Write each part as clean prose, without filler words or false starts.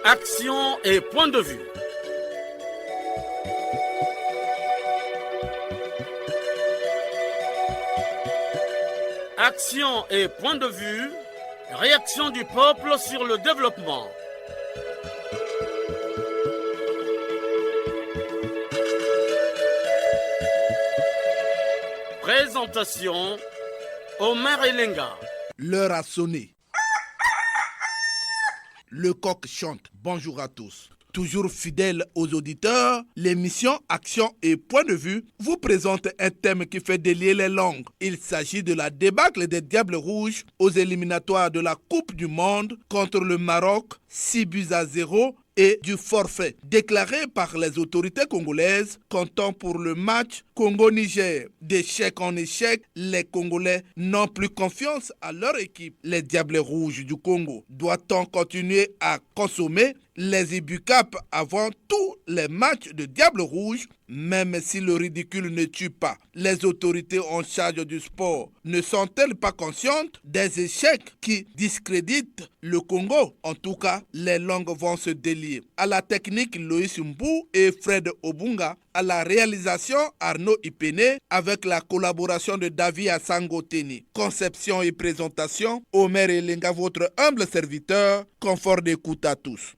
Action et point de vue. Action et point de vue. Réaction du peuple sur le développement. Présentation, Omer Elenga. L'heure a sonné. Le coq chante. Bonjour à tous. Toujours fidèle aux auditeurs, l'émission Action et Point de vue vous présente un thème qui fait délier les langues. Il s'agit de la débâcle des Diables Rouges aux éliminatoires de la Coupe du Monde contre le Maroc, 6-0 et du forfait déclaré par les autorités congolaises comptant pour le match Congo-Niger. D'échec en échec, les Congolais n'ont plus confiance à leur équipe. Les Diables Rouges du Congo, doit-on continuer à consommer les Ibucap avant tous les matchs de Diables Rouges? Même si le ridicule ne tue pas, les autorités en charge du sport ne sont-elles pas conscientes des échecs qui discréditent le Congo? En tout cas, les langues vont se délier. À la technique, Loïs Mbou et Fred Obunga. À la réalisation, Arnaud Ipene, avec la collaboration de David Asangoteni. Conception et présentation, Omer Elenga, votre humble serviteur. Confort d'écoute à tous.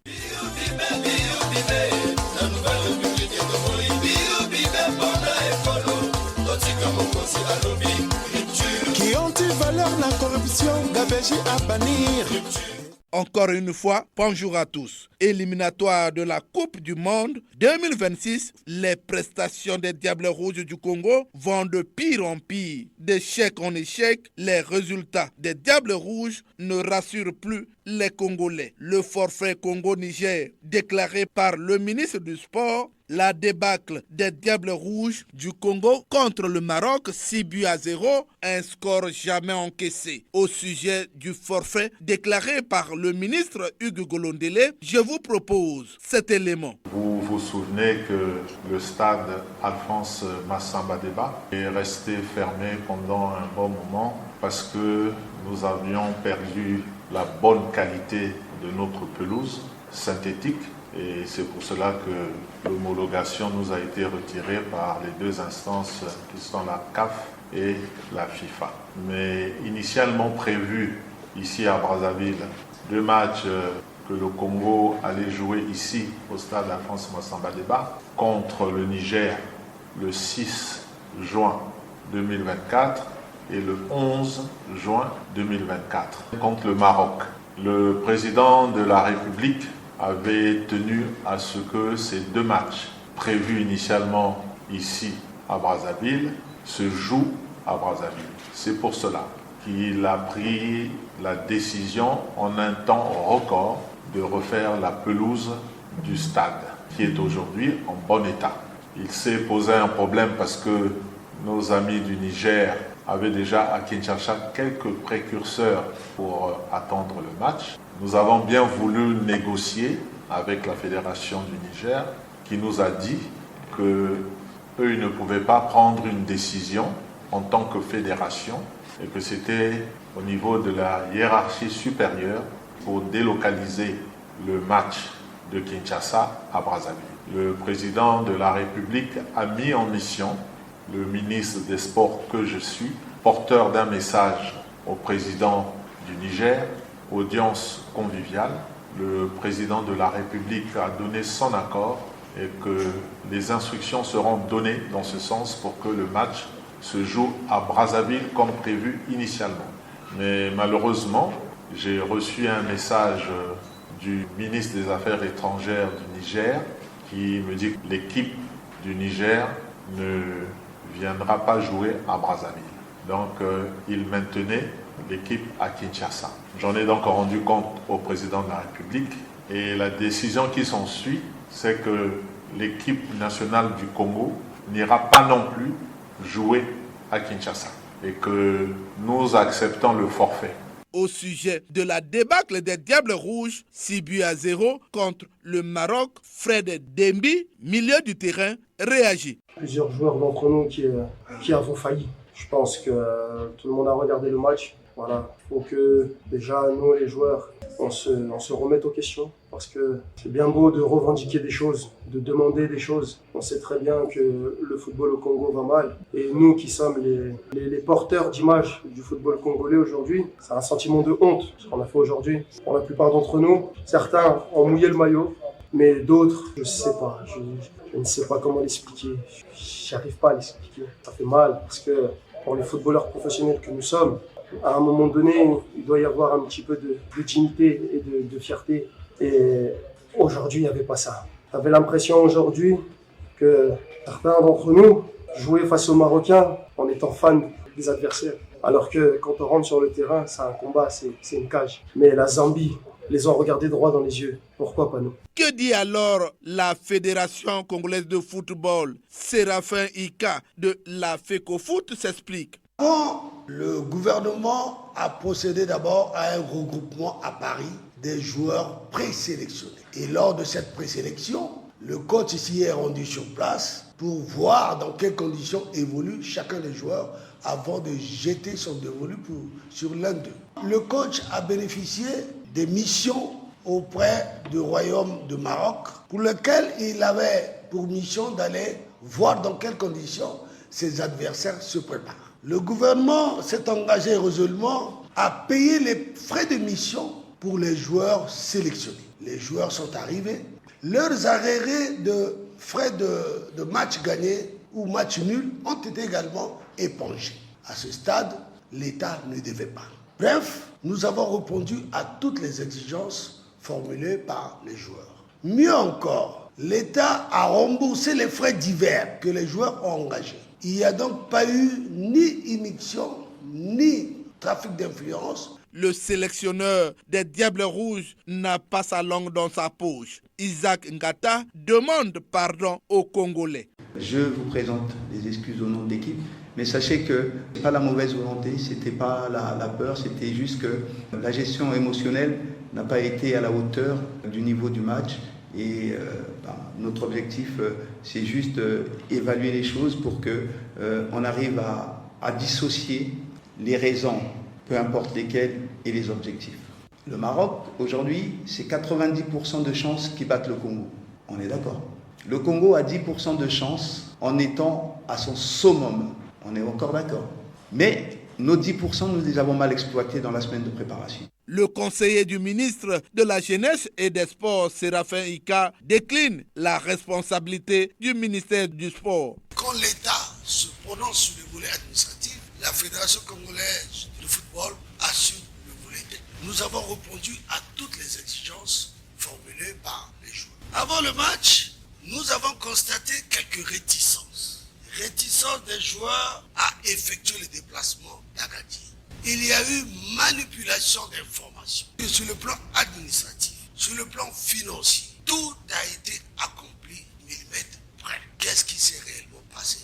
Qui ont-ils valeur la corruption, gabegie à bannir? Encore une fois, bonjour à tous. Éliminatoire de la Coupe du Monde 2026, les prestations des Diables Rouges du Congo vont de pire en pire. D'échec en échec, les résultats des Diables Rouges ne rassurent plus les Congolais. Le forfait Congo-Niger déclaré par le ministre du Sport, la débâcle des Diables Rouges du Congo contre le Maroc, 6-0, un score jamais encaissé. Au sujet du forfait déclaré par le ministre Hugues Golondele, je vous propose cet élément. Vous vous souvenez que le stade Alphonse Massamba Débat est resté fermé pendant un bon moment parce que nous avions perdu la bonne qualité de notre pelouse synthétique. Et c'est pour cela que l'homologation nous a été retirée par les deux instances qui sont la CAF et la FIFA. Mais initialement prévu ici à Brazzaville, deux matchs que le Congo allait jouer ici au stade Alphonse Massamba Débat contre le Niger le 6 juin 2024 et le 11 juin 2024 contre le Maroc. Le président de la République avait tenu à ce que ces deux matchs prévus initialement ici à Brazzaville se jouent à Brazzaville. C'est pour cela qu'il a pris la décision en un temps record de refaire la pelouse du stade qui est aujourd'hui en bon état. Il s'est posé un problème parce que nos amis du Niger avaient déjà à Kinshasa quelques précurseurs pour attendre le match. Nous avons bien voulu négocier avec la Fédération du Niger qui nous a dit qu'eux ils ne pouvaient pas prendre une décision en tant que fédération et que c'était au niveau de la hiérarchie supérieure pour délocaliser le match de Kinshasa à Brazzaville. Le président de la République a mis en mission le ministre des Sports que je suis, porteur d'un message au président du Niger, audience conviviale. Le président de la République a donné son accord et que les instructions seront données dans ce sens pour que le match se joue à Brazzaville comme prévu initialement. Mais malheureusement, j'ai reçu un message du ministre des Affaires étrangères du Niger qui me dit que l'équipe du Niger ne viendra pas jouer à Brazzaville. Donc, il maintenait l'équipe à Kinshasa. J'en ai donc rendu compte au président de la République et la décision qui s'ensuit, c'est que l'équipe nationale du Congo n'ira pas non plus jouer à Kinshasa et que nous acceptons le forfait. Au sujet de la débâcle des Diables Rouges, 6-0 contre le Maroc, Fred Dembi, milieu du terrain, réagit. Plusieurs joueurs d'entre nous qui avons failli. Je pense que tout le monde a regardé le match. Voilà, il faut que déjà nous les joueurs, on se remette aux questions parce que c'est bien beau de revendiquer des choses, de demander des choses. On sait très bien que le football au Congo va mal. Et nous qui sommes les porteurs d'image du football congolais aujourd'hui, c'est un sentiment de honte, ce qu'on a fait aujourd'hui. Pour la plupart d'entre nous, certains ont mouillé le maillot, mais d'autres, je sais pas. Je ne sais pas comment l'expliquer. J'arrive pas à l'expliquer. Ça fait mal parce que pour les footballeurs professionnels que nous sommes, à un moment donné, il doit y avoir un petit peu de dignité et de fierté. Et aujourd'hui, il n'y avait pas ça. J'avais l'impression aujourd'hui que certains d'entre nous jouaient face aux Marocains en étant fans des adversaires. Alors que quand on rentre sur le terrain, c'est un combat, c'est une cage. Mais la Zambie les ont regardés droit dans les yeux. Pourquoi pas nous? Que dit alors la Fédération congolaise de football? Séraphin Ika de la FECOFOOT s'explique. Quand le gouvernement a procédé d'abord à un regroupement à Paris des joueurs présélectionnés. Et lors de cette présélection, le coach ici est rendu sur place pour voir dans quelles conditions évolue chacun des joueurs avant de jeter son dévolu sur l'un d'eux. Le coach a bénéficié des missions auprès du royaume de Maroc pour lequel il avait pour mission d'aller voir dans quelles conditions ses adversaires se préparent. Le gouvernement s'est engagé résolument à payer les frais de mission pour les joueurs sélectionnés. Les joueurs sont arrivés, leurs arriérés de frais de match gagné ou match nul ont été également épongés. À ce stade, l'État ne devait pas. Bref, nous avons répondu à toutes les exigences formulées par les joueurs. Mieux encore, l'État a remboursé les frais divers que les joueurs ont engagés. Il n'y a donc pas eu ni immixtion, ni trafic d'influence. Le sélectionneur des Diables Rouges n'a pas sa langue dans sa poche. Isaac Ngata demande pardon aux Congolais. Je vous présente les excuses au nom de l'équipe, mais sachez que ce n'est pas la mauvaise volonté, ce n'était pas la peur, c'était juste que la gestion émotionnelle n'a pas été à la hauteur du niveau du match. Et notre objectif, c'est juste évaluer les choses pour qu'on arrive à dissocier les raisons, peu importe lesquelles, et les objectifs. Le Maroc, aujourd'hui, c'est 90% de chances qu'ils battent le Congo. On est d'accord. Le Congo a 10% de chances en étant à son summum. On est encore d'accord. Mais nos 10%, nous les avons mal exploités dans la semaine de préparation. Le conseiller du ministre de la Jeunesse et des Sports, Séraphin Ika, décline la responsabilité du ministère du Sport. Quand l'État se prononce sur le volet administratif, la Fédération congolaise de football assume le volet technique. Nous avons répondu à toutes les exigences formulées par les joueurs. Avant le match, nous avons constaté quelques réticences. Réticences des joueurs à effectuer le déplacement d'Agadir. Il y a eu manipulation d'informations. Sur le plan administratif, sur le plan financier, tout a été accompli millimètre près. Qu'est-ce qui s'est réellement passé?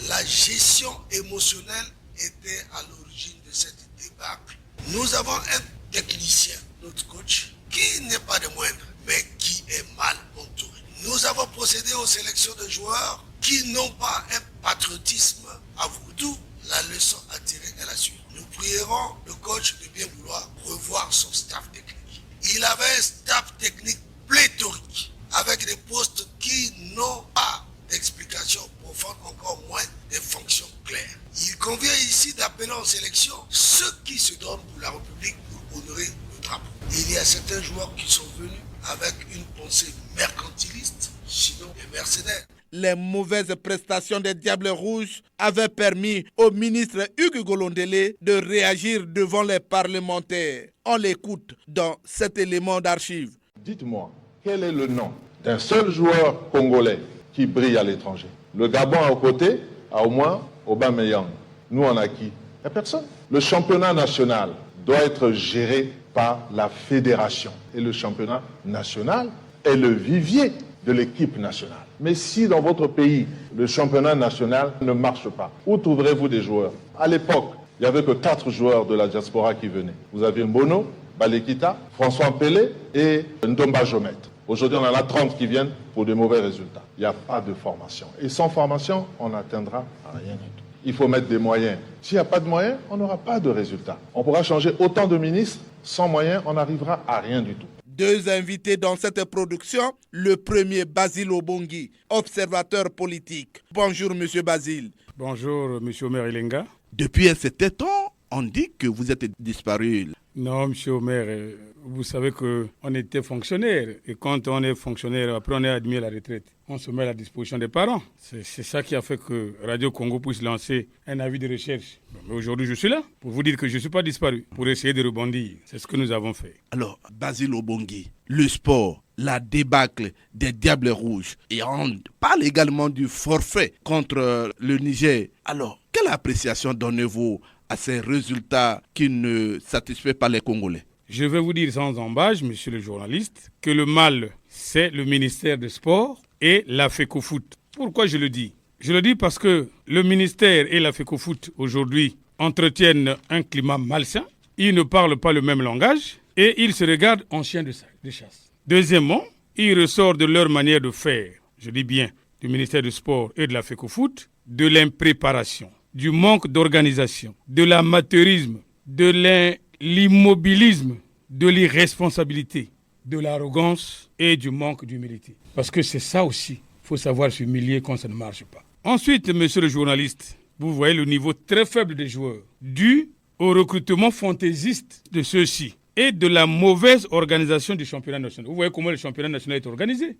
La gestion émotionnelle était à l'origine de cette débâcle. Nous avons un technicien, notre coach, qui n'est pas de moindre, mais qui est mal entouré. Nous avons procédé aux sélections de joueurs qui n'ont pas un patriotisme à vous. D'où la leçon à tirer est la suite. Nous prierons le coach de bien vouloir revoir son staff technique. Il avait un staff technique pléthorique, avec des postes qui n'ont pas d'explication profonde, encore moins des fonctions claires. Il convient ici d'appeler en sélection ceux qui se donnent pour la République pour honorer le drapeau. Il y a certains joueurs qui sont venus avec une pensée mercantiliste, sinon des mercenaires. Les mauvaises prestations des Diables Rouges avaient permis au ministre Hugues Golondele de réagir devant les parlementaires. On l'écoute dans cet élément d'archive. Dites-moi, quel est le nom d'un seul joueur congolais qui brille à l'étranger? Le Gabon à côté a au moins Aubameyang. Nous, on a qui? Il n'y a personne. Le championnat national doit être géré par la fédération. Et le championnat national est le vivier de l'équipe nationale. Mais si dans votre pays, le championnat national ne marche pas, où trouverez-vous des joueurs? À l'époque, il n'y avait que 4 joueurs de la diaspora qui venaient. Vous aviez Mbono, Balekita, François Pelé et Ndomba Jomet. Aujourd'hui, on en a 30 qui viennent pour de mauvais résultats. Il n'y a pas de formation. Et sans formation, on n'atteindra rien du tout. Il faut mettre des moyens. S'il n'y a pas de moyens, on n'aura pas de résultats. On pourra changer autant de ministres, sans moyens, on n'arrivera à rien du tout. 2 invités dans cette production. Le premier, Basile Obongi, observateur politique. Bonjour, monsieur Basile. Bonjour, monsieur Omer Elenga. Depuis un certain temps, on dit que vous êtes disparu. Non, monsieur Omer, vous savez qu'on était fonctionnaire. Et quand on est fonctionnaire, après on est admis à la retraite. On se met à la disposition des parents. C'est ça qui a fait que Radio Congo puisse lancer un avis de recherche. Mais aujourd'hui, je suis là pour vous dire que je ne suis pas disparu, pour essayer de rebondir. C'est ce que nous avons fait. Alors, Basile Obongi, le sport, la débâcle des Diables Rouges. Et on parle également du forfait contre le Niger. Alors, quelle appréciation donnez-vous à ces résultats qui ne satisfont pas les Congolais? Je vais vous dire sans embâche, monsieur le journaliste, que le mal, c'est le ministère des Sports et la FECOFOOT. Pourquoi je le dis? Je le dis parce que le ministère et la FECOFOOT aujourd'hui entretiennent un climat malsain. Ils ne parlent pas le même langage et ils se regardent en chien de chasse. Deuxièmement, il ressort de leur manière de faire, je dis bien, du ministère du Sport et de la FECOFOOT, de l'impréparation, du manque d'organisation, de l'amateurisme, de l'immobilisme, de l'irresponsabilité, de l'arrogance et du manque d'humilité. Parce que c'est ça aussi, il faut savoir s'humilier quand ça ne marche pas. Ensuite, monsieur le journaliste, vous voyez le niveau très faible des joueurs, dû au recrutement fantaisiste de ceux-ci et de la mauvaise organisation du championnat national. Vous voyez comment le championnat national est organisé.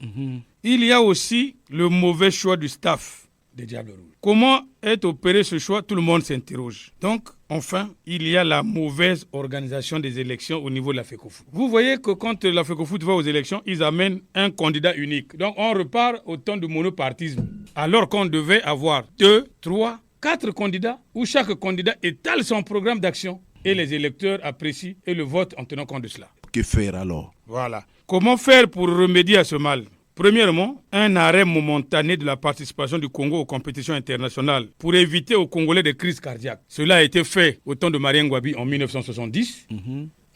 Il y a aussi le mauvais choix du staff des Diables Rouges. Comment est opéré ce choix? Tout le monde s'interroge. Donc, enfin, il y a la mauvaise organisation des élections au niveau de la FECOFOOT. Vous voyez que quand la FECOFOOT va aux élections, ils amènent un candidat unique. Donc, on repart au temps du monopartisme. Alors qu'on devait avoir 2, 3, 4 candidats où chaque candidat étale son programme d'action et les électeurs apprécient et le votent en tenant compte de cela. Que faire alors? Voilà. Comment faire pour remédier à ce mal? Premièrement, un arrêt momentané de la participation du Congo aux compétitions internationales pour éviter aux Congolais des crises cardiaques. Cela a été fait au temps de Marien Ngouabi en 1970.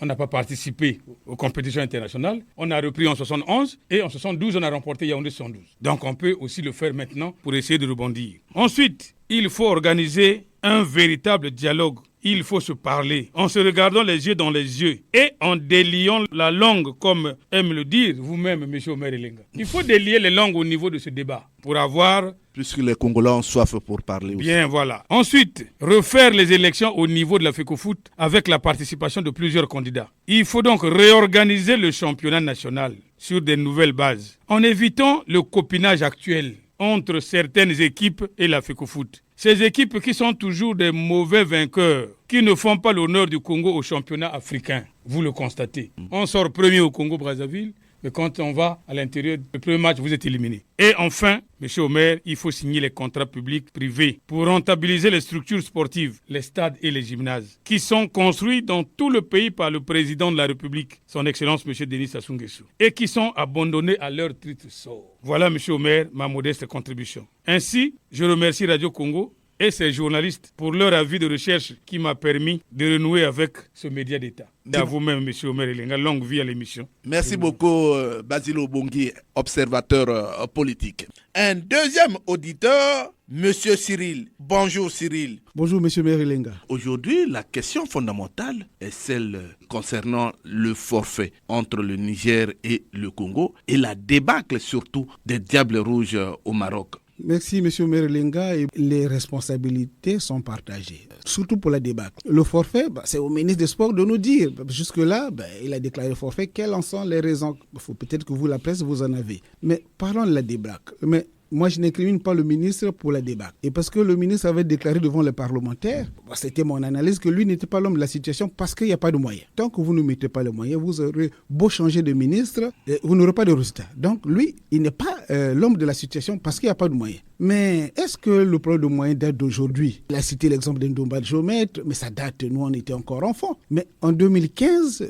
On n'a pas participé aux compétitions internationales. On a repris en 71 et en 72, on a remporté Yaoundé 72. Donc on peut aussi le faire maintenant pour essayer de rebondir. Ensuite, il faut organiser un véritable dialogue. Il faut se parler en se regardant les yeux dans les yeux et en déliant la langue, comme aime le dire vous-même, M. Omer Elenga. Il faut délier les langues au niveau de ce débat pour avoir... Puisque les Congolais ont soif pour parler aussi. Bien, voilà. Ensuite, refaire les élections au niveau de la FECOFOOT avec la participation de plusieurs candidats. Il faut donc réorganiser le championnat national sur des nouvelles bases en évitant le copinage actuel entre certaines équipes et la FECOFOOT. Ces équipes qui sont toujours des mauvais vainqueurs, qui ne font pas l'honneur du Congo au championnat africain. Vous le constatez. On sort premier au Congo-Brazzaville, mais quand on va à l'intérieur du premier match, vous êtes éliminé. Et enfin, M. Omer, il faut signer les contrats publics privés pour rentabiliser les structures sportives, les stades et les gymnases, qui sont construits dans tout le pays par le président de la République, son Excellence M. Denis Sassou Nguesso, et qui sont abandonnés à leur triste sort. Voilà, M. Omer, ma modeste contribution. Ainsi, je remercie Radio Congo et ses journalistes pour leur avis de recherche qui m'a permis de renouer avec ce média d'État. Et à vous-même, M. Omer Elenga, longue vie à l'émission. Merci beaucoup, Basile Obongi, observateur politique. Un deuxième auditeur, M. Cyril. Bonjour Cyril. Bonjour M. Omer Elenga. Aujourd'hui, la question fondamentale est celle concernant le forfait entre le Niger et le Congo et la débâcle surtout des Diables Rouges au Maroc. Merci M. Omer Elenga. Et les responsabilités sont partagées, surtout pour la débâcle. Le forfait, c'est au ministre des Sports de nous dire. Jusque-là, il a déclaré le forfait. Quelles en sont les raisons? Peut-être que vous, la presse, vous en avez. Mais parlons de la débâcle. Mais moi, je n'incrimine pas le ministre pour la débâcle. Et parce que le ministre avait déclaré devant les parlementaires, c'était mon analyse, que lui n'était pas l'homme de la situation parce qu'il n'y a pas de moyens. Tant que vous ne mettez pas les moyens, vous aurez beau changer de ministre, vous n'aurez pas de résultat. Donc lui, il n'est pas l'homme de la situation parce qu'il n'y a pas de moyens. Mais est-ce que le problème de moyens date d'aujourd'hui? Il a cité l'exemple d'Ndomba Géomètre, mais ça date, nous on était encore enfants. Mais en 2015,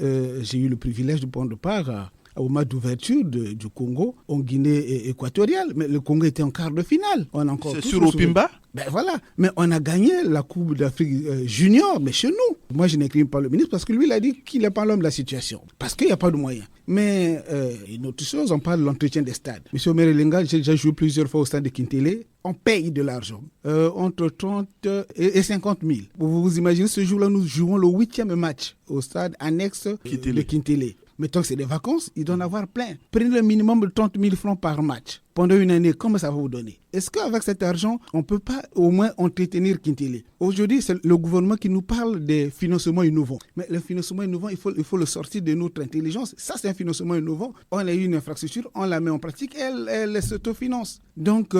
j'ai eu le privilège de prendre part au match d'ouverture du Congo en Guinée équatoriale. Mais le Congo était en quart de finale. C'est sur Opimba? Voilà. Mais on a gagné la Coupe d'Afrique junior, mais chez nous. Moi, je n'écris pas le ministre parce que lui, il a dit qu'il n'est pas l'homme de la situation. Parce qu'il n'y a pas de moyens. Mais une autre chose, on parle de l'entretien des stades. Monsieur Omer Elenga, j'ai déjà joué plusieurs fois au stade de Kintélé. On paye de l'argent, entre 30 et 50 000. Vous vous imaginez, ce jour-là, nous jouons le 8e match au stade annexe de Kintélé. Mettons que c'est des vacances, il doit en avoir plein. Prenez le minimum de 30 000 francs par match. Pendant une année, comment ça va vous donner? Est-ce qu'avec cet argent, on ne peut pas au moins entretenir Kintele? Aujourd'hui, c'est le gouvernement qui nous parle des financements innovants. Mais le financement innovant, il faut le sortir de notre intelligence. Ça, c'est un financement innovant. On a eu une infrastructure, on la met en pratique, elle s'autofinance. Donc,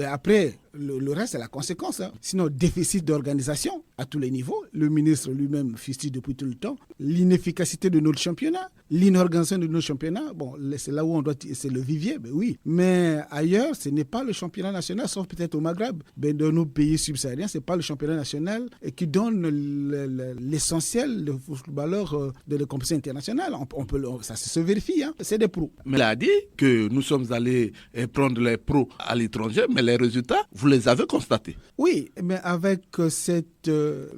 après, le reste, c'est la conséquence. Sinon, déficit d'organisation à tous les niveaux. Le ministre lui-même fustille depuis tout le temps. L'inefficacité de notre championnat, l'inorganisation de notre championnat. Bon, c'est là où on doit... C'est le vivier, oui. Mais ailleurs, ce n'est pas le championnat national, sauf peut-être au Maghreb. Dans nos pays subsahariens, ce n'est pas le championnat national qui donne l'essentiel des footballeurs de la compétition internationale. Ça se vérifie, c'est des pros. Mais il a dit que nous sommes allés prendre les pros à l'étranger, mais les résultats, vous les avez constatés. Oui, mais avec cette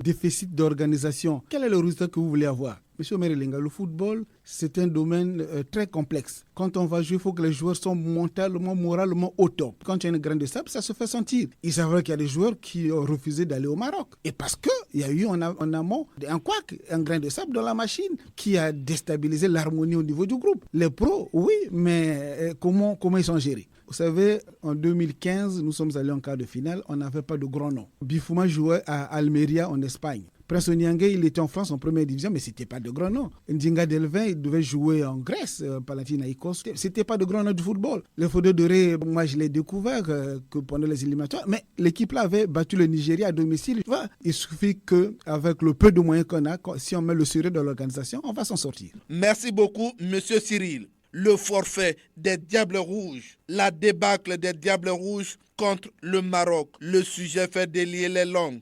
déficit d'organisation, quel est le résultat que vous voulez avoir? Monsieur Omer-Elenga, le football, c'est un domaine très complexe. Quand on va jouer, il faut que les joueurs soient mentalement, moralement au top. Quand il y a une graine de sable, ça se fait sentir. Il s'avère qu'il y a des joueurs qui ont refusé d'aller au Maroc. Et parce qu'il y a eu en amont un grain de sable dans la machine qui a déstabilisé l'harmonie au niveau du groupe. Les pros, oui, mais comment ils sont gérés? Vous savez, en 2015, nous sommes allés en quart de finale, on n'avait pas de grand nom. Bifouma jouait à Almeria en Espagne. Prince Onyangé, il était en France en première division, mais ce n'était pas de grand nom. Ndinga Delvin, il devait jouer en Grèce, Panathinaïkos. Ce n'était pas de grand nom du football. Le Fodé Doré, moi je l'ai découvert que pendant les éliminatoires, mais l'équipe là avait battu le Nigeria à domicile. Il suffit qu'avec le peu de moyens qu'on a, si on met le sérieux dans l'organisation, on va s'en sortir. Merci beaucoup, Monsieur Cyril. Le forfait des Diables Rouges, la débâcle des Diables Rouges contre le Maroc. Le sujet fait délier les langues.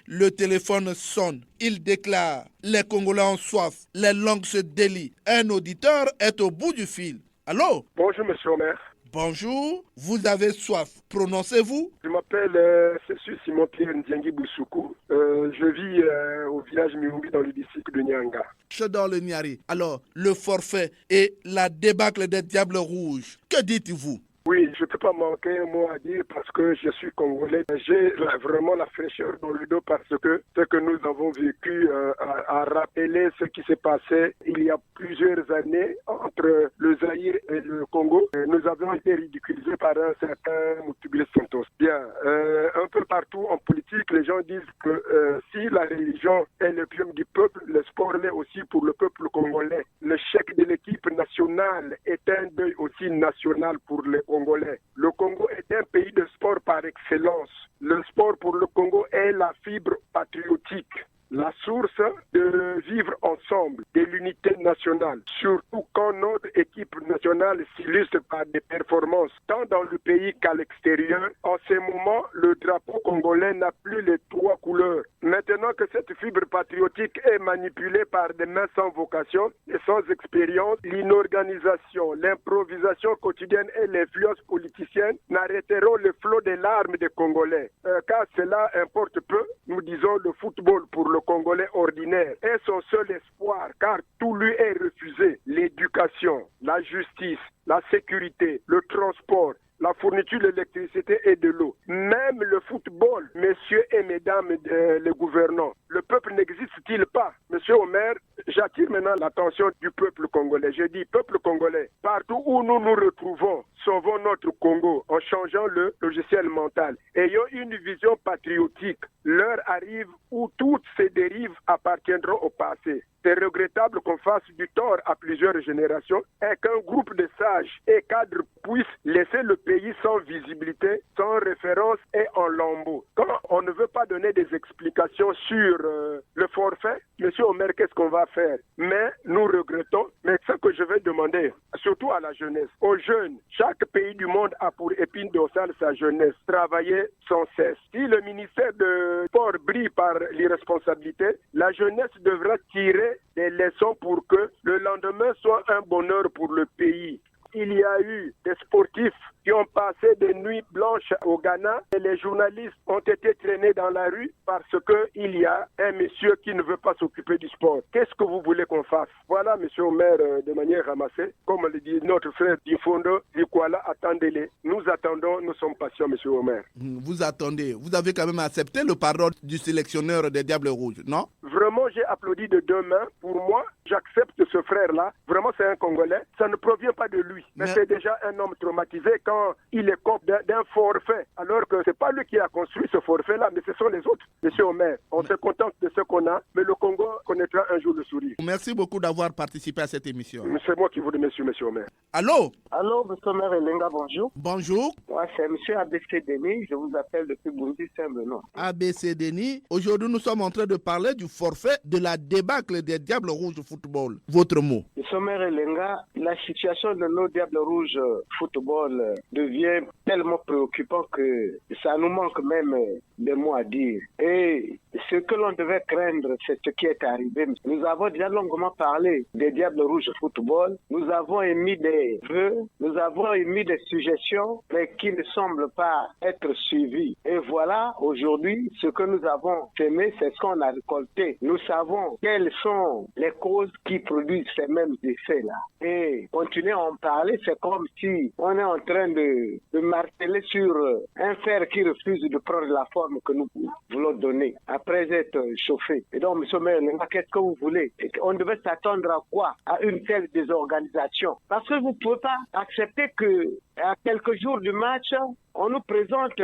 Le téléphone sonne. Il déclare: les Congolais ont soif, les langues se délient. Un auditeur est au bout du fil. Allô? Bonjour, monsieur Omer. Bonjour, vous avez soif. Prononcez-vous? Je m'appelle Simon Pierre Ndiangi Boussoukou. Je vis au village Mirumbi dans le district de Nyanga. Je suis dans le Niari. Alors, le forfait et la débâcle des Diables Rouges, que dites-vous? Oui, je ne peux pas manquer un mot à dire parce que je suis congolais. J'ai vraiment la fraîcheur dans le dos parce que ce que nous avons vécu a rappelé ce qui s'est passé il y a plusieurs années entre le Zaïre et le Congo. Nous avons été ridiculisés par un certain Moutoubilé Santos. Bien, un peu partout en politique, les gens disent que si la religion est le pium du peuple, le sport l'est aussi pour le peuple congolais. Le chèque de l'équipe nationale est un deuil aussi national pour les Congolais. Le Congo est un pays de sport par excellence. Le sport pour le Congo est la fibre patriotique, la source de vivre ensemble, de l'unité nationale. Surtout quand notre équipe nationale s'illustre par des performances tant dans le pays qu'à l'extérieur. En ce moment, le drapeau congolais n'a plus les trois couleurs. Maintenant que cette fibre patriotique est manipulée par des mains sans vocation et sans expérience, l'inorganisation, l'improvisation quotidienne et l'influence politicienne n'arrêteront le flot des larmes des Congolais. Car cela importe peu, nous disons le football pour le Congolais ordinaire est son seul espoir, car tout lui est refusé. L'éducation, la justice, la sécurité, le transport, la fourniture d'électricité et de l'eau. Même le football, messieurs et mesdames les gouvernants, le peuple n'existe-t-il pas? Monsieur Omer, j'attire maintenant l'attention du peuple congolais. Je dis peuple congolais, partout où nous nous retrouvons, sauvons notre Congo en changeant le logiciel mental. Ayons une vision patriotique. L'heure arrive où toutes ces dérives appartiendront au passé. C'est regrettable qu'on fasse du tort à plusieurs générations et qu'un groupe de sages et cadres puisse laisser le pays sans visibilité, sans référence et en lambeaux. Quand on ne veut pas donner des explications sur le forfait, monsieur Omer, qu'est-ce qu'on va faire? Mais nous regrettons, mais ce que je vais demander, surtout à la jeunesse, aux jeunes, chaque pays du monde a pour épine dorsale sa jeunesse, travailler sans cesse. Si le ministère de sport brille par l'irresponsabilité, la jeunesse devra tirer des leçons pour que le lendemain soit un bonheur pour le pays. Il y a eu des sportifs qui ont passé des nuits blanches au Ghana et les journalistes ont été traînés dans la rue parce qu'il y a un monsieur qui ne veut pas s'occuper du sport. Qu'est-ce que vous voulez qu'on fasse? Voilà, monsieur Omer, de manière ramassée, comme le dit notre frère Difondo, Dikwala, attendez-les. Nous attendons, nous sommes patients, monsieur Omer. Vous attendez. Vous avez quand même accepté le pardon du sélectionneur des Diables Rouges, non? Vraiment, j'ai applaudi de deux mains. Pour moi, j'accepte ce frère-là. Vraiment, c'est un Congolais. Ça ne provient pas de lui. Mais c'est déjà un homme traumatisé quand il est contre d'un forfait. Alors que c'est pas lui qui a construit ce forfait-là, mais ce sont les autres. Monsieur Omer, on se contente de ce qu'on a, mais le Congo connaîtra un jour le sourire. Merci beaucoup d'avoir participé à cette émission. C'est moi qui vous remercie, monsieur Omer. Allô? Allô, monsieur Omer Elenga, bonjour. Bonjour. Moi, c'est monsieur ABC Denis, je vous appelle depuis Burundi Saint-Benoît. ABC Denis, aujourd'hui nous sommes en train de parler du forfait de la débâcle des Diables Rouges Football. Votre mot? Monsieur Omer Elenga, la situation de nos Diables Rouges Football devient tellement préoccupant que ça nous manque même des mots à dire. Et ce que l'on devait craindre, c'est ce qui est arrivé. Nous avons déjà longuement parlé des Diables Rouges Football. Nous avons émis des vœux, nous avons émis des suggestions, mais qui ne semblent pas être suivies. Et voilà, aujourd'hui, ce que nous avons semé, c'est ce qu'on a récolté. Nous savons quelles sont les causes qui produisent ces mêmes effets-là. Et continuer à en parler, c'est comme si on est en train de marteler sur un fer qui refuse de prendre la forme que nous voulons donner après être chauffé. Et donc, monsieur Maire, qu'est-ce que vous voulez? On devait s'attendre à quoi? À une telle désorganisation. Parce que vous ne pouvez pas accepter que à quelques jours du match, on nous présente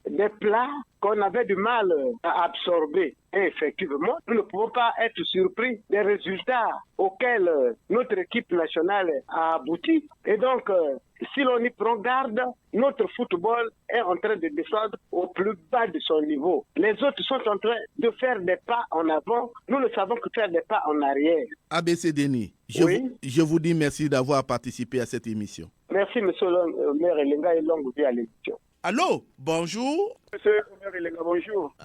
des plats qu'on avait du mal à absorber. Et effectivement, nous ne pouvons pas être surpris des résultats auxquels notre équipe nationale a abouti. Et donc, si l'on y prend garde, notre football est en train de descendre au plus bas de son niveau. Les autres sont en train de faire des pas en avant. Nous ne savons que faire des pas en arrière. ABC Denis, je vous dis merci d'avoir participé à cette émission. Merci, monsieur le maire Elenga, et longue vie à l'émission. Allô, bonjour. Monsieur Omer Elenga, bonjour.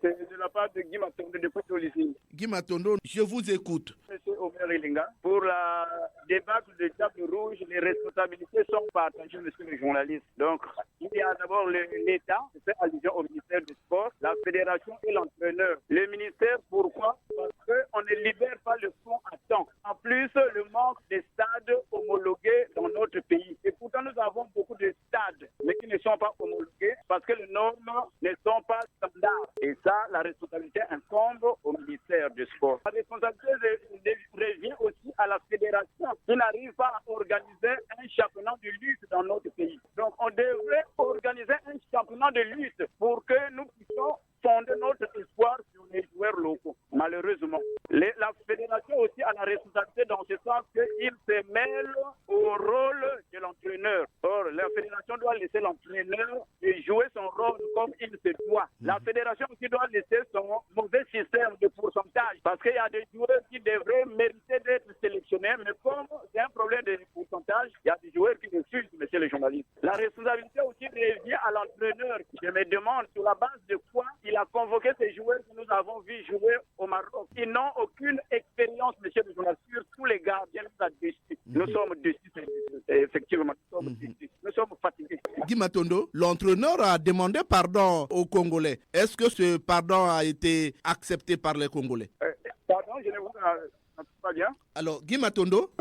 C'est de la part de Guy Matondo de Potolissi. Guy Matondo, je vous écoute. Monsieur Omer Elenga, pour la débâcle de Diable Rouge, les responsabilités sont partagées, monsieur le journaliste. Donc, il y a d'abord l'État, c'est allusion au ministère du Sport, la fédération et l'entraîneur. Le ministère, pourquoi? Parce qu'on ne libère pas le fonds à temps. En plus, le manque des stades homologués dans notre pays. Et pourtant, nous avons beaucoup de stades, mais qui ne sont pas homologués parce que les normes ne sont pas standards. Et ça, la responsabilité incombe au ministère du Sport. La responsabilité revient aussi à la fédération qui n'arrive pas à organiser un championnat de lutte dans notre pays. Donc, on devrait organiser un championnat de lutte pour que nous puissions fonder notre espoir sur les joueurs locaux. Malheureusement, la fédération aussi a la responsabilité dans ce sens qu'il se mêle au rôle de l'entraîneur. Or, la fédération doit laisser l'entraîneur jouer son rôle comme il se doit. La fédération aussi doit laisser son mauvais système de pourcentage parce qu'il y a des joueurs qui devraient mériter d'être sélectionnés, mais comme c'est un problème de pourcentage, il y a des joueurs qui refusent, monsieur le journaliste. La responsabilité aussi revient à l'entraîneur. Je me demande sur la base de quoi il a convoqué ces joueurs que nous avons vus jouer au Maroc. Ils n'ont aucune expérience, monsieur le journaliste, sur tous les gardiens. Nous sommes déçus, effectivement. Nous sommes fatigués. Guy Matondo, l'entraîneur a demandé pardon aux Congolais. Est-ce que ce pardon a été accepté par les Congolais? Pardon, je ne vous entends pas bien. Alors, Guy Matondo,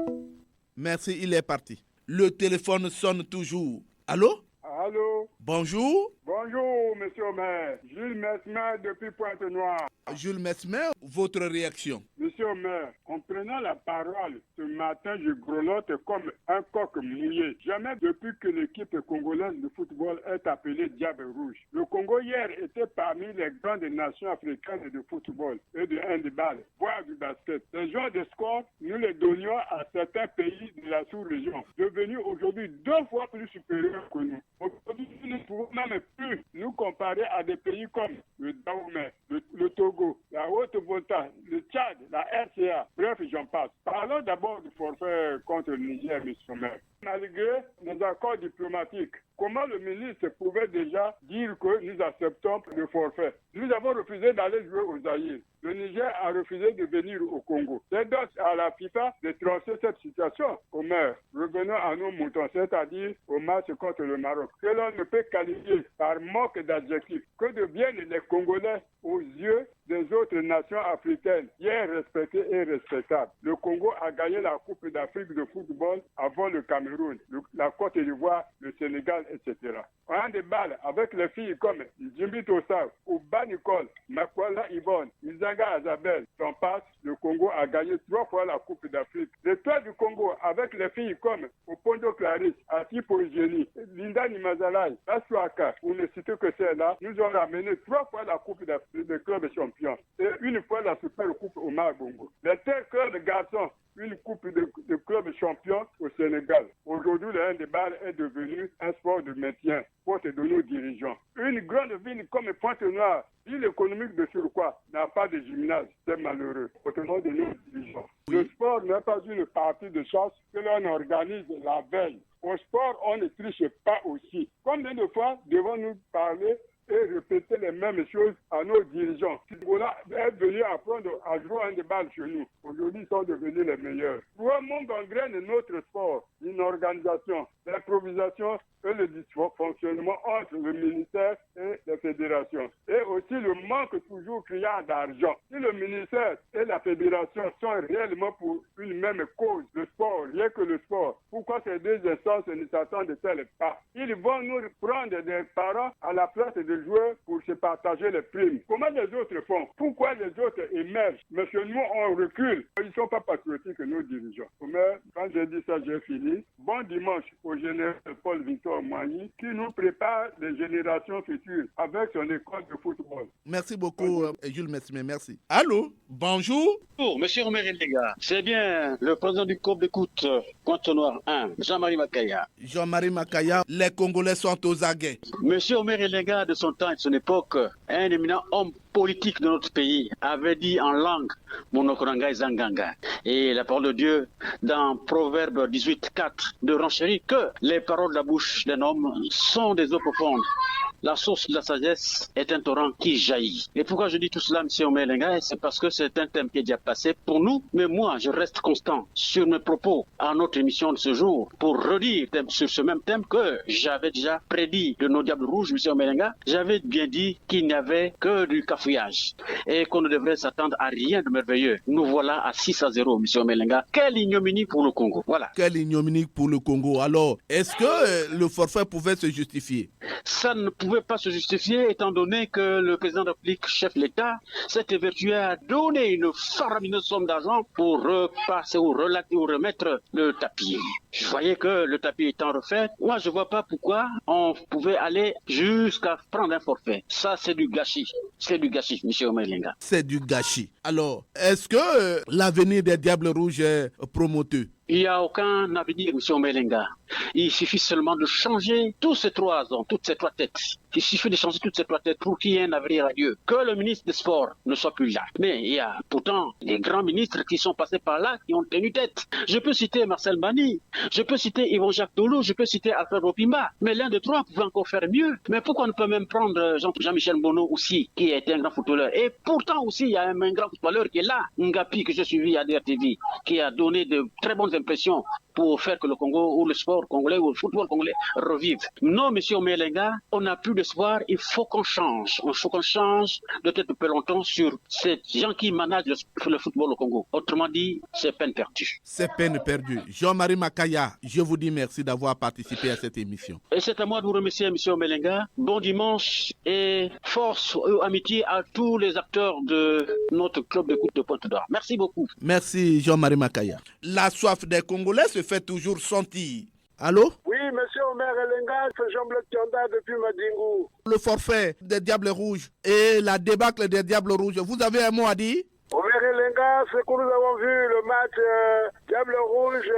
merci, il est parti. Le téléphone sonne toujours. Allô? Allô? Bonjour. Bonjour, monsieur Omer. Jules Mesmer depuis Pointe-Noire. Jules Mesmer, votre réaction? Monsieur Omer, en prenant la parole ce matin, je grelotte comme un coq mouillé. Jamais depuis que l'équipe congolaise de football est appelée Diable Rouge. Le Congo hier était parmi les grandes nations africaines de football et de handball, voire du basket. Les joueurs de sport, nous les donnions à certains pays de la sous-région, devenus aujourd'hui 2 fois plus supérieurs que nous. Aujourd'hui, nous ne pouvons même plus nous comparer à des pays comme le Dahomey, le Togo, la Haute-Volta, le Tchad, la RCA, bref, j'en passe. Parlons d'abord du forfait contre le Niger, M. Maire. Malgré les accords diplomatiques, comment le ministre pouvait déjà dire que nous acceptons le forfait? Nous avons refusé d'aller jouer aux Zaïre. le Niger a refusé de venir au Congo. C'est donc à la FIFA de trancher cette situation. Omer, revenons à nos moutons, c'est-à-dire au match contre le Maroc, que l'on ne peut qualifier par manque d'adjectifs. Que deviennent les Congolais aux yeux des autres nations africaines, bien respectées et respectables? Le Congo a gagné la Coupe d'Afrique de football avant le Cameroun, la Côte d'Ivoire, le Sénégal, etc. Un des balles avec les filles comme Jimmy Tossa, Ouba Nicole, Makwala Yvonne, Izanga Azabel, j'en passe, le Congo a gagné 3 fois la Coupe d'Afrique. L'étoile du Congo avec les filles comme Opondo Clarisse, Atipo Eugénie, Linda Nimazalai, Asuaka, pour ne citer que celle-là, nous ont ramené 3 fois la Coupe d'Afrique de club champion et une fois la Super Coupe au Bongo. Les tels clubs de garçons, une coupe de club champion au Sénégal. Aujourd'hui, le handball est devenu un sport de maintien, faute de nos dirigeants. Une grande ville comme Pointe-Noire, ville économique de surcroît, n'a pas de gymnase. C'est malheureux, autrement de nos dirigeants. Le sport n'est pas une partie de chasse que l'on organise la veille. Au sport, on ne triche pas aussi. Combien de fois devons-nous parler et répéter les mêmes choses à nos dirigeants? Voilà est venu apprendre à jouer un débat chez nous. Aujourd'hui, ils sont devenus les meilleurs. Tout le monde engraine notre sport, une organisation, l'improvisation et le dysfonctionnement entre le ministère et les fédérations. Et aussi le manque toujours criant d'argent. Si le ministère et la fédération sont réellement pour une même cause, le sport, rien que le sport, pourquoi ces deux instances ne s'attendent-elles pas? Ils vont nous prendre des parents à la place des joueurs pour se partager les primes. Comment les autres font? Pourquoi les autres émergent? Mais chez nous, on recule. Ils ne sont pas patriotiques que nos dirigeants. Mais quand j'ai dit ça, j'ai fini. Bon dimanche au général Paul Victor Moigny qui nous prépare les générations futures avec son école de football. Merci beaucoup, Jules Messimé. Merci. Allô? Bonjour. Bonjour, monsieur Omer Elenga. C'est bien le président du COP d'écoute Pointe-Noire 1, Jean-Marie Makaya. Jean-Marie Makaya, les Congolais sont aux aguets. Monsieur Omer Elenga, de son temps et de son époque, un éminent homme politique de notre pays, avait dit en langue Monokoranga et Zanganga. Et la parole de Dieu, dans Proverbe 18:4 de renchérit que les paroles de la bouche d'un homme sont des eaux profondes. La source de la sagesse est un torrent qui jaillit. Et pourquoi je dis tout cela, M. Omelenga? C'est parce que c'est un thème qui est déjà passé pour nous. Mais moi, je reste constant sur mes propos à notre émission de ce jour pour redire sur ce même thème que j'avais déjà prédit de nos diables rouges, M. Omelenga. J'avais bien dit qu'il n'y avait que du cafouillage et qu'on ne devrait s'attendre à rien de merveilleux. Nous voilà à 6-0, M. Omelenga. Quelle ignominie pour le Congo. Voilà. Quelle ignominie pour le Congo. Alors, est-ce que le forfait pouvait se justifier? Ça ne pouvait pas se justifier étant donné que le président de la République, chef de l'État, s'est évertué à donner une faramineuse somme d'argent pour repasser ou remettre le tapis. Je voyais que le tapis étant refait, moi je vois pas pourquoi on pouvait aller jusqu'à prendre un forfait. Ça c'est du gâchis. C'est du gâchis, M. Omelenga. C'est du gâchis. Alors, est-ce que l'avenir des Diables Rouges est prometteur? Il n'y a aucun avenir, M. Omelenga. Il suffit seulement de changer tous ces 3 hommes, toutes ces 3 têtes. Il suffit de changer toutes ces 3 têtes pour qu'il y ait un avenir à Dieu. Que le ministre des Sports ne soit plus là. Mais il y a pourtant des grands ministres qui sont passés par là, qui ont tenu tête. Je peux citer Marcel Mani, je peux citer Yvon-Jacques Dolo, je peux citer Alfred Opimba. Mais l'un de 3 pouvait encore faire mieux. Mais pourquoi on ne peut même prendre Jean-Michel Bono aussi, qui était un grand footballeur. Et pourtant aussi, il y a un grand footballeur qui est là, Ngapi, que j'ai suivi à DRTV, qui a donné de très bonnes impressions pour faire que le Congo ou le sport congolais ou le football congolais revive. Non, M. Omelenga, on n'a plus d'espoir, il faut qu'on change. Il faut qu'on change de tête de peloton sur ces gens qui managent le football au Congo. Autrement dit, c'est peine perdue. C'est peine perdue. Jean-Marie Makaya, je vous dis merci d'avoir participé à cette émission. Et c'est à moi de vous remercier, M. Omelenga. Bon dimanche et force et amitié à tous les acteurs de notre club d'écoute de Pointe-Noire. Merci beaucoup. Merci, Jean-Marie Makaya. La soif des Congolais se fait toujours sentir. Allô? Oui, monsieur Omer Elenga, c'est Jean-Blac Tionda depuis Madingou. Le forfait des Diables Rouges et la débâcle des Diables Rouges, vous avez un mot à dire? Omer Elenga, c'est que nous avons vu le match Diable Rouge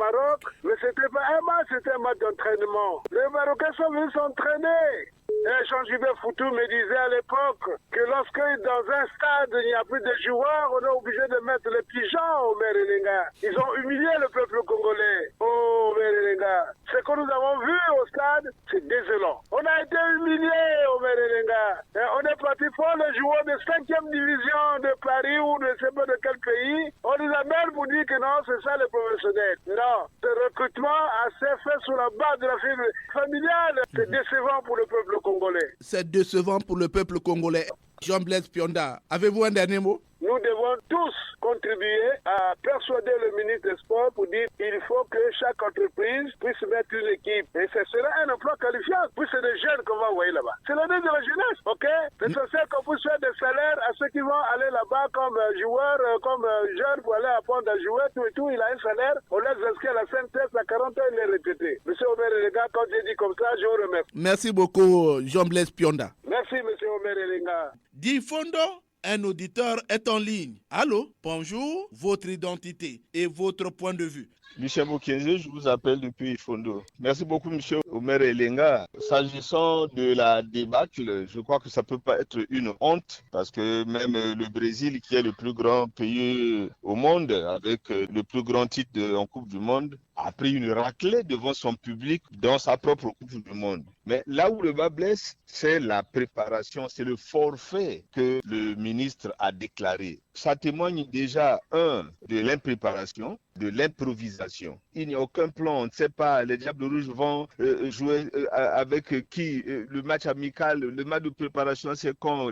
Maroc, mais c'était pas un match, c'était un match d'entraînement. Les Marocains sont venus s'entraîner. Et Jean-Gilbert Foutou me disait à l'époque que lorsque dans un stade il n'y a plus de joueurs, on est obligé de mettre les petits gens au Omer Elenga. Ils ont humilié le peuple congolais. Oh Omer Elenga, ce que nous avons vu au stade, c'est désolant. On a été humiliés au Omer Elenga. Omerelenga. On est parti voir les joueurs de 5e division de Paris ou de je sais pas de quel pays. On nous amène pour dire que non, c'est ça les professionnels. Non, ce recrutement s'est fait sur la base de la fibre familiale. C'est décevant pour le peuple congolais. C'est décevant pour le peuple congolais. Jean-Blaise Pionda, avez-vous un dernier mot? Nous devons tous contribuer à persuader le ministre des Sports pour dire qu'il faut que chaque entreprise puisse mettre une équipe. Et ce sera un emploi qualifiant. Puis c'est des jeunes qu'on va envoyer là-bas. C'est l'année de la jeunesse, ok? L'essentiel qu'on puisse faire des salaires à ceux qui vont aller là-bas comme joueurs, comme jeunes pour aller apprendre à jouer, tout et tout. Il a un salaire. On les inscrit à la synthèse à 40 ans, il est retraité. Monsieur Omer Elenga, quand j'ai dit comme ça, je vous remercie. Merci beaucoup, Jean-Blaise Pionda. Merci, monsieur Omer Elenga. Difondo. Un auditeur est en ligne. Allô, bonjour, votre identité et votre point de vue. Michel Bokenze, je vous appelle depuis Ifondo. Merci beaucoup, Monsieur Omer Elenga. S'agissant de la débâcle, je crois que ça peut pas être une honte parce que même le Brésil, qui est le plus grand pays au monde, avec le plus grand titre en Coupe du Monde, a pris une raclée devant son public dans sa propre Coupe du Monde. Mais là où le bas blesse, c'est la préparation, c'est le forfait que le ministre a déclaré. Ça témoigne déjà, de l'impréparation, de l'improvisation. Il n'y a aucun plan, on ne sait pas, les Diables Rouges vont jouer avec qui, le match amical, le match de préparation, c'est quand,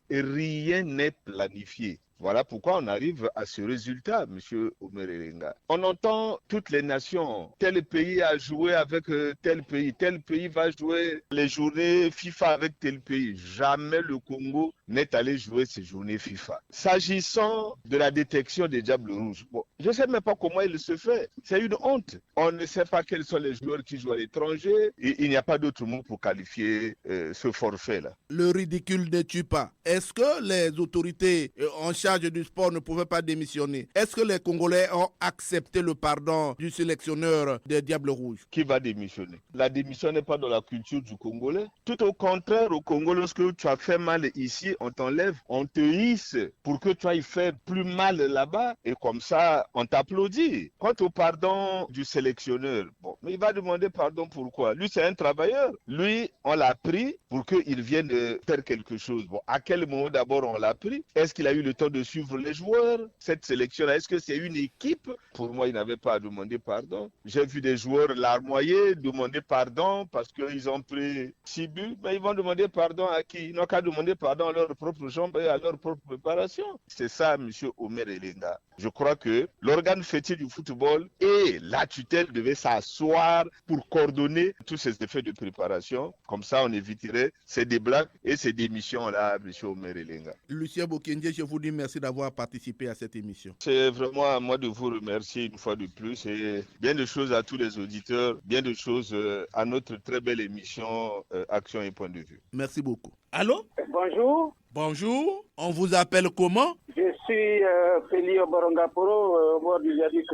rien n'est planifié. Voilà pourquoi on arrive à ce résultat, M. Omer Elenga. On entend toutes les nations, tel pays a joué avec tel pays va jouer les journées FIFA avec tel pays. Jamais le Congo n'est allé jouer ces journées FIFA. S'agissant de la détection des Diables Rouges, je ne sais même pas comment il se fait. C'est une honte. On ne sait pas quels sont les joueurs qui jouent à l'étranger et il n'y a pas d'autre mot pour qualifier ce forfait-là. Le ridicule ne tue pas. Est-ce que les autorités en charge du sport ne pouvaient pas démissionner? Est-ce que les Congolais ont accepté le pardon du sélectionneur des Diables Rouges? Qui va démissionner? La démission n'est pas dans la culture du Congolais. Tout au contraire, au Congo, lorsque tu as fait mal ici, on t'enlève, on te hisse pour que tu ailles faire plus mal là-bas et comme ça, on t'applaudit. Quant au pardon du sélectionneur, mais il va demander pardon pourquoi? Lui, c'est un travailleur. Lui, on l'a pris pour qu'il vienne faire quelque chose. À quel moment d'abord on l'a pris? Est-ce qu'il a eu le temps de suivre les joueurs? Cette sélection-là, est-ce que c'est une équipe? Pour moi, il n'avait pas à demander pardon. J'ai vu des joueurs larmoyer, demander pardon parce qu'ils ont pris 6 buts, mais ils vont demander pardon à qui? Ils n'ont qu'à demander pardon à leurs propres jambes et à leur propre préparation. C'est ça, M. Omer Elenga. Je crois que l'organe fêtier du football et la tutelle devaient s'asseoir pour coordonner tous ces effets de préparation. Comme ça, on éviterait ces débats et ces démissions-là, M. Omer Elenga. Lucien Bokenze, je vous dis merci d'avoir participé à cette émission. C'est vraiment à moi de vous remercier une fois de plus et bien de choses à tous les auditeurs, bien de choses à notre très belle émission Action et Point de Vue. Merci beaucoup. Allô? Bonjour. Bonjour. On vous appelle comment? Je suis Feli Oborongaporo, au bord du viaduc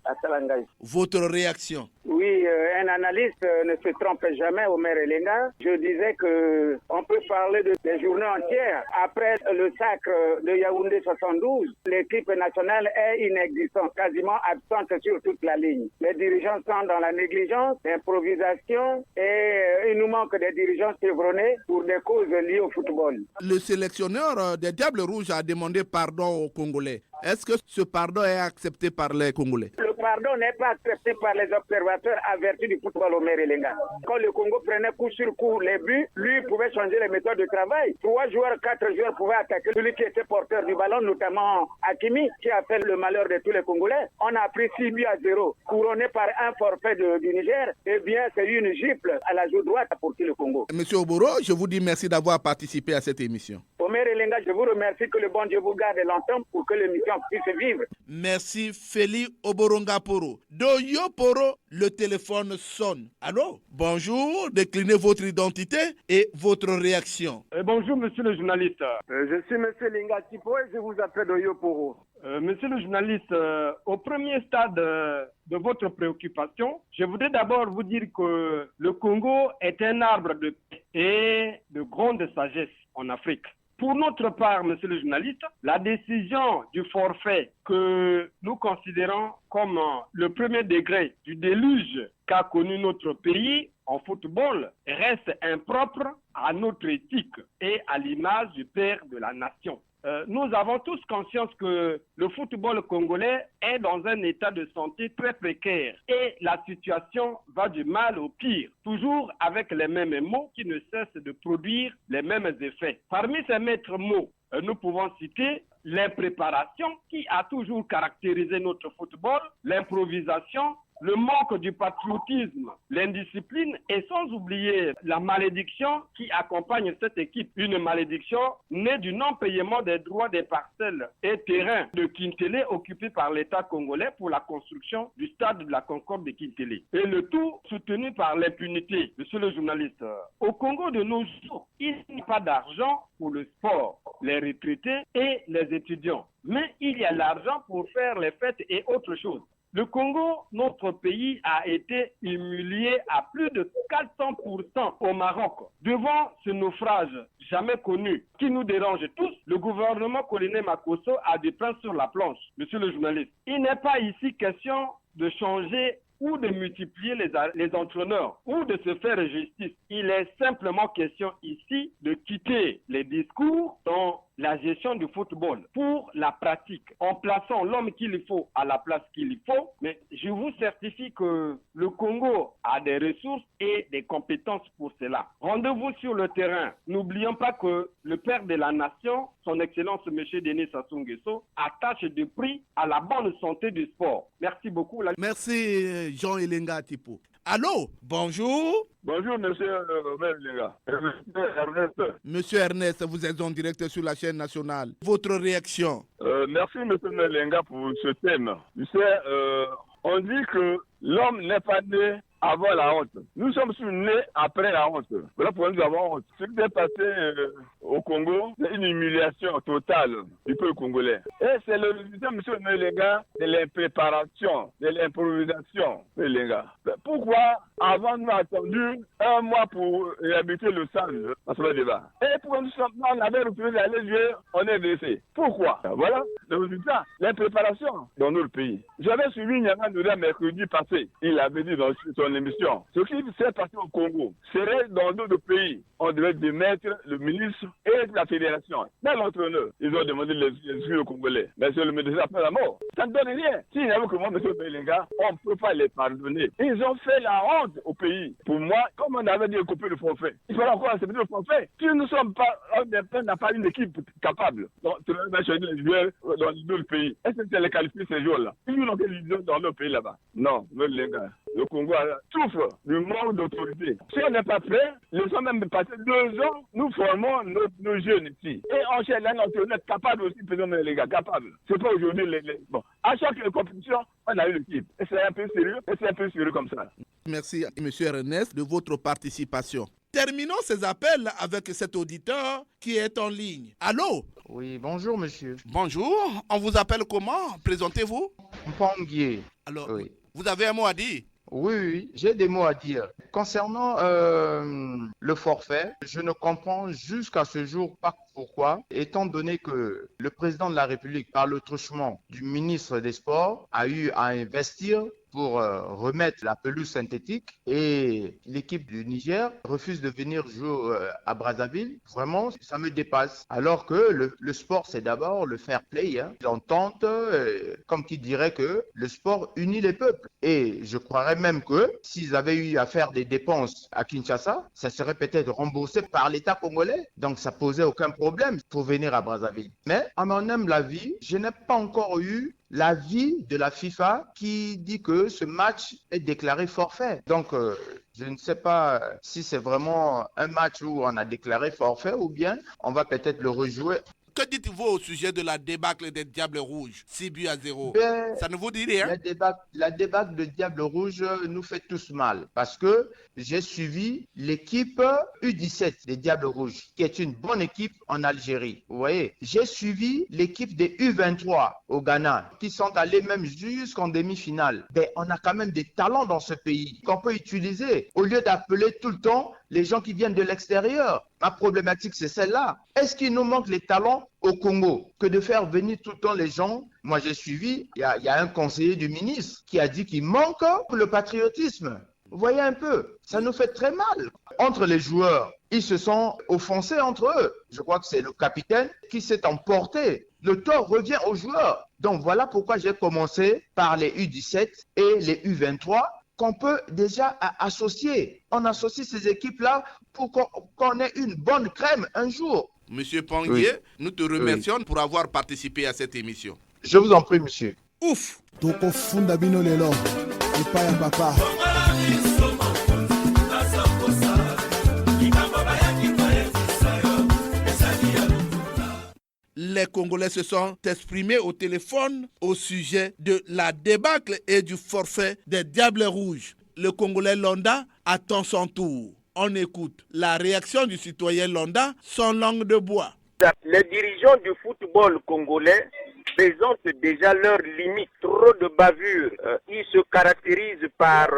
à Salangaï. Votre réaction? Oui, un analyste ne se trompe jamais, Omer Elenga. Je disais que on peut parler de des journées entières. Après le sacre de Yaoundé 72, l'équipe nationale est inexistante, quasiment absente sur toute la ligne. Les dirigeants sont dans la négligence, l'improvisation et il nous manque des dirigeants chevronnés pour des causes liées au football. Le sélectionneur des Diables Rouges a demandé pardon aux Congolais. Est-ce que ce pardon est accepté par les Congolais? Le pardon n'est pas accepté par les observateurs avertis du football au Omer Elenga. Quand le Congo prenait coup sur coup les buts, lui pouvait changer les méthodes de travail. 3 joueurs, 4 joueurs pouvaient attaquer celui qui était porteur du ballon, notamment Hakimi, qui a fait le malheur de tous les Congolais. On a pris 6 buts à 0, couronné par un forfait du Niger. Eh bien, c'est une gifle à la joue droite pour tout le Congo. Monsieur Oboro, je vous dis merci d'avoir participé à cette émission. Omer Elenga, je vous remercie, que le bon Dieu vous garde longtemps pour que l'émission puisse vivre. Merci Feli Oborongaporo. Doyoporo, le téléphone sonne. Allô? Bonjour, déclinez votre identité et votre réaction. Bonjour monsieur le journaliste. Je suis monsieur Linga Tipo et je vous appelle Doyoporo. Monsieur le journaliste, au premier stade de votre préoccupation, je voudrais d'abord vous dire que le Congo est un arbre de paix et de grande sagesse en Afrique. Pour notre part, monsieur le journaliste, la décision du forfait que nous considérons comme le premier degré du déluge qu'a connu notre pays en football reste impropre à notre éthique et à l'image du père de la nation. Nous avons tous conscience que le football congolais est dans un état de santé très précaire et la situation va du mal au pire, toujours avec les mêmes mots qui ne cessent de produire les mêmes effets. Parmi ces maîtres mots, nous pouvons citer l'impréparation qui a toujours caractérisé notre football, l'improvisation, le manque du patriotisme, l'indiscipline et sans oublier la malédiction qui accompagne cette équipe. Une malédiction née du non-paiement des droits des parcelles et terrains de Kintélé occupés par l'État congolais pour la construction du stade de la Concorde de Kintélé. Et le tout soutenu par l'impunité. Monsieur le journaliste, au Congo de nos jours, il n'y a pas d'argent pour le sport, les retraités et les étudiants. Mais il y a l'argent pour faire les fêtes et autre chose. Le Congo, notre pays, a été humilié à plus de 400% au Maroc. Devant ce naufrage jamais connu qui nous dérange tous, le gouvernement colonel Makosso a du pain sur la planche. Monsieur le journaliste, il n'est pas ici question de changer ou de multiplier les entraîneurs ou de se faire justice. Il est simplement question ici de quitter les discours dans la gestion du football pour la pratique, en plaçant l'homme qu'il faut à la place qu'il faut. Mais je vous certifie que le Congo a des ressources et des compétences pour cela. Rendez-vous sur le terrain. N'oublions pas que le père de la nation, son Excellence M. Denis Sassou Nguesso, attache de prix à la bonne santé du sport. Merci beaucoup. Merci Jean Elenga Tipo. Allô, bonjour. Bonjour, monsieur Elenga. Ernest. Monsieur Ernest, vous êtes en direct sur la chaîne nationale. Votre réaction? Merci, monsieur Elenga, pour ce thème. Tu sais, on dit que l'homme n'est pas né avant la honte. Nous sommes nés après la honte. Voilà pourquoi nous avons honte. Ce qui est passé au Congo, c'est une humiliation totale du peuple congolais. Et c'est le résultat, monsieur Melenga, de l'impréparation, de l'improvisation, Melenga. Pourquoi avons-nous attendu un mois pour réhabiliter le stade à ce débat? Et pourquoi on avait refusé d'aller jouer, on est blessé? Pourquoi? Voilà le résultat, l'impréparation dans notre pays. J'avais suivi Nyanga Ndoura mercredi passé. Il avait dit dans son émission, ce qui s'est passé au Congo serait dans d'autres pays. On devait démettre le ministre et la fédération. Même l'entraîneur, ils ont demandé les excuses aux Congolais. Mais c'est le médecin après la mort. Ça ne donne rien. S'il n'y avait que moi, M. Melenga, on ne peut pas les pardonner. Ils ont fait la honte au pays. Pour moi, comme on avait dit, couper le forfait. Il fallait encore accepter le forfait. Si nous ne sommes pas, on n'a pas une équipe capable. Donc, tu vas choisir les joueurs dans d'autres pays. Est-ce que tu les qualifies ces jours-là? Ils n'ont quelle vision dans nos pays là-bas? Non, Melenga. Le Congo souffre du manque d'autorité. Si on n'est pas prêt, les gens même passé 2 ans, nous formons nos jeunes ici. Et on cherche un entraîneur capable aussi, les gars, capable. C'est pas aujourd'hui Bon. À chaque compétition, on a eu l'équipe. Et c'est un peu sérieux comme ça. Merci, M. Ernest, de votre participation. Terminons ces appels avec cet auditeur qui est en ligne. Allô? Oui, bonjour monsieur. Bonjour, on vous appelle comment? Présentez-vous. Mpanguier. Alors, oui. Vous avez un mot à dire? Oui, j'ai des mots à dire. Concernant le forfait, je ne comprends jusqu'à ce jour pas pourquoi, étant donné que le président de la République, par le truchement du ministre des Sports, a eu à investir pour remettre la pelouse synthétique et l'équipe du Niger refuse de venir jouer à Brazzaville. Vraiment, ça me dépasse. Alors que le sport, c'est d'abord le fair play, l'entente, comme qui dirait que le sport unit les peuples. Et je croirais même que s'ils avaient eu à faire des dépenses à Kinshasa, ça serait peut-être remboursé par l'État congolais. Donc ça posait aucun problème pour venir à Brazzaville. Mais à mon humble avis, je n'ai pas encore eu l'avis de la FIFA qui dit que ce match est déclaré forfait. Donc, je ne sais pas si c'est vraiment un match où on a déclaré forfait ou bien on va peut-être le rejouer. Que dites-vous au sujet de la débâcle des Diables Rouges, 6-0? Ça ne vous dit rien? La débâcle de Diables Rouges nous fait tous mal parce que j'ai suivi l'équipe U17 des Diables Rouges, qui est une bonne équipe en Algérie. Vous voyez, j'ai suivi l'équipe des U23 au Ghana, qui sont allés même jusqu'en demi-finale. Ben, on a quand même des talents dans ce pays qu'on peut utiliser au lieu d'appeler tout le temps les gens qui viennent de l'extérieur. Ma problématique, c'est celle-là. Est-ce qu'il nous manque les talents au Congo que de faire venir tout le temps les gens? Moi, j'ai suivi, il y a un conseiller du ministre qui a dit qu'il manque le patriotisme. Vous voyez un peu, ça nous fait très mal. Entre les joueurs, ils se sont offensés entre eux. Je crois que c'est le capitaine qui s'est emporté. Le tort revient aux joueurs. Donc voilà pourquoi j'ai commencé par les U17 et les U23 qu'on peut déjà associer. On associe ces équipes-là pour qu'on ait une bonne crème un jour. Monsieur Panguier, nous te remercions pour avoir participé à cette émission. Je vous en prie, monsieur. Ouf! Toko funda bino lelo. Epa ya papa. Les Congolais se sont exprimés au téléphone au sujet de la débâcle et du forfait des Diables Rouges. Le Congolais Londa attend son tour. On écoute la réaction du citoyen Londa, son langue de bois. Les dirigeants du football congolais présentent déjà leurs limites. Trop de bavures. Ils se caractérisent par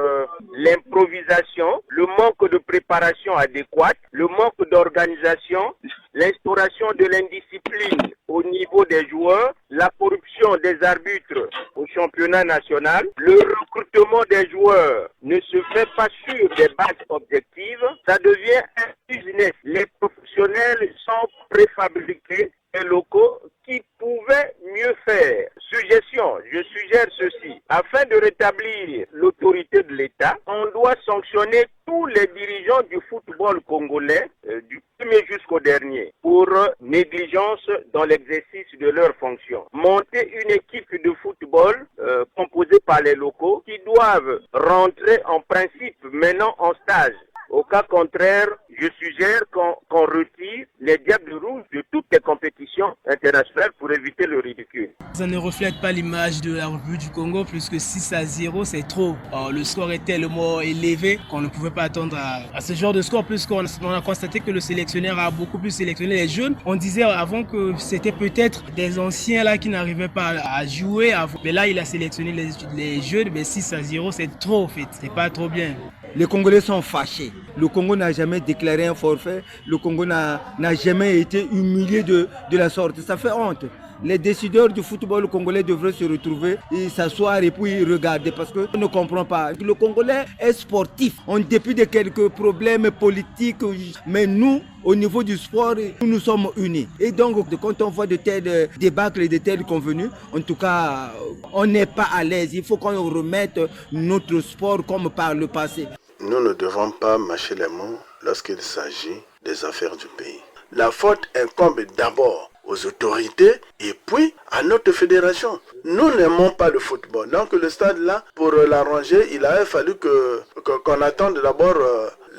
l'improvisation, le manque de préparation adéquate, le manque d'organisation, l'instauration de l'indiscipline au niveau des joueurs, la corruption des arbitres au championnat national, le recrutement des joueurs ne se fait pas sur des bases objectives, ça devient un business. Les professionnels sont préfabriqués et locaux qui pouvaient mieux faire. Suggestion, je suggère ceci. Afin de rétablir l'autorité de l'État, on doit sanctionner tous les dirigeants du football congolais, du premier jusqu'au dernier, pour négligence dans l'exercice de leurs fonctions. Monter une équipe de football composée par les locaux qui doivent rentrer en principe maintenant en stage. Au cas contraire, je suggère qu'on retire les Diables Rouges de toutes les compétitions internationales pour éviter le ridicule. Ça ne reflète pas l'image de la République du Congo, puisque 6-0, c'est trop. Le score est tellement élevé qu'on ne pouvait pas attendre à ce genre de score, puisqu'on a constaté que le sélectionneur a beaucoup plus sélectionné les jeunes. On disait avant que c'était peut-être des anciens là qui n'arrivaient pas à jouer, mais là il a sélectionné les jeunes, mais 6-0, c'est trop en fait, c'est pas trop bien. Les Congolais sont fâchés. Le Congo n'a jamais déclaré un forfait. Le Congo n'a jamais été humilié de la sorte. Ça fait honte. Les décideurs du football congolais devraient se retrouver et s'asseoir et puis regarder parce qu'on ne comprend pas. Le Congolais est sportif. En dépit de quelques problèmes politiques, mais nous, au niveau du sport, nous sommes unis. Et donc, quand on voit de tels débâcles et de tels convenus, en tout cas, on n'est pas à l'aise. Il faut qu'on remette notre sport comme par le passé. Nous ne devons pas mâcher les mots lorsqu'il s'agit des affaires du pays. La faute incombe d'abord aux autorités et puis à notre fédération. Nous n'aimons pas le football. Donc le stade là, pour l'arranger, il avait fallu qu'on attende d'abord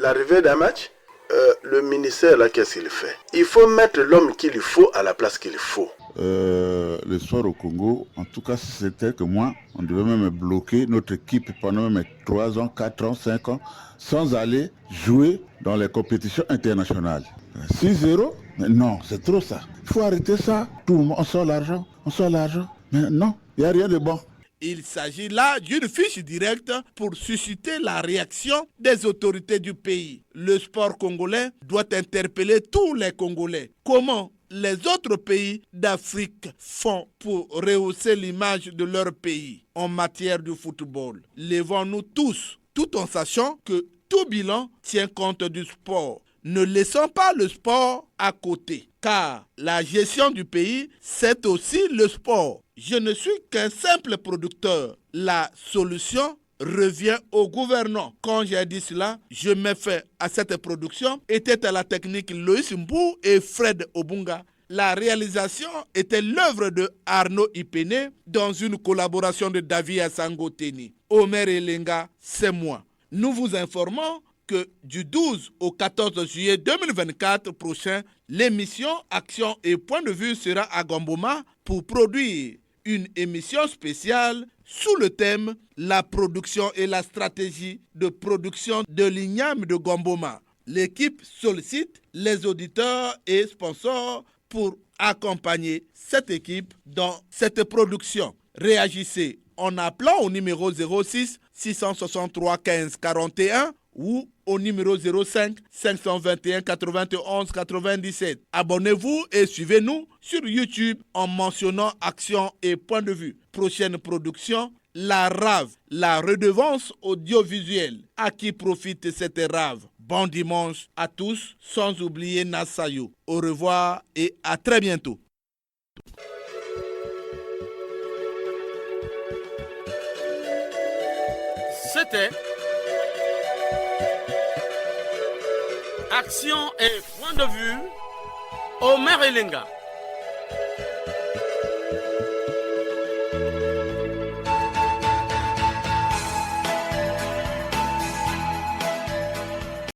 l'arrivée d'un match. Le ministère là, qu'est-ce qu'il fait? Il faut mettre l'homme qu'il faut à la place qu'il faut. Le soir au Congo, en tout cas si c'était que moi, on devait même bloquer notre équipe pendant même 3 ans, 4 ans, 5 ans, sans aller jouer dans les compétitions internationales. 6-0, mais non, c'est trop ça. Il faut arrêter ça. Tout le monde, on sort l'argent. Mais non, il n'y a rien de bon. Il s'agit là d'une fiche directe pour susciter la réaction des autorités du pays. Le sport congolais doit interpeller tous les Congolais. Comment les autres pays d'Afrique font pour rehausser l'image de leur pays en matière de football? Lèvons-nous tous, tout en sachant que tout bilan tient compte du sport. Ne laissons pas le sport à côté, car la gestion du pays, c'est aussi le sport. Je ne suis qu'un simple producteur. La solution revient au gouvernant. Quand j'ai dit cela, je mets fin à cette production. Était à la technique Loïs Mbou et Fred Obunga. La réalisation était l'œuvre de Arnaud Ipene dans une collaboration de David Asangoteni. Omer Elenga, c'est moi. Nous vous informons que du 12 au 14 juillet 2024 prochain, l'émission Action et Point de Vue sera à Gamboma pour produire une émission spéciale sous le thème « La production et la stratégie de production de l'igname de Gamboma ». L'équipe sollicite les auditeurs et sponsors pour accompagner cette équipe dans cette production. Réagissez en appelant au numéro 06 663 15 41 ou au numéro 05 521 91 97. Abonnez-vous et suivez-nous sur YouTube en mentionnant Action et Point de Vue. Prochaine production, la RAV, la redevance audiovisuelle. À qui profite cette RAV? Bon dimanche à tous, sans oublier Nassayou. Au revoir et à très bientôt. C'était Action et point de vue, Omer Elenga.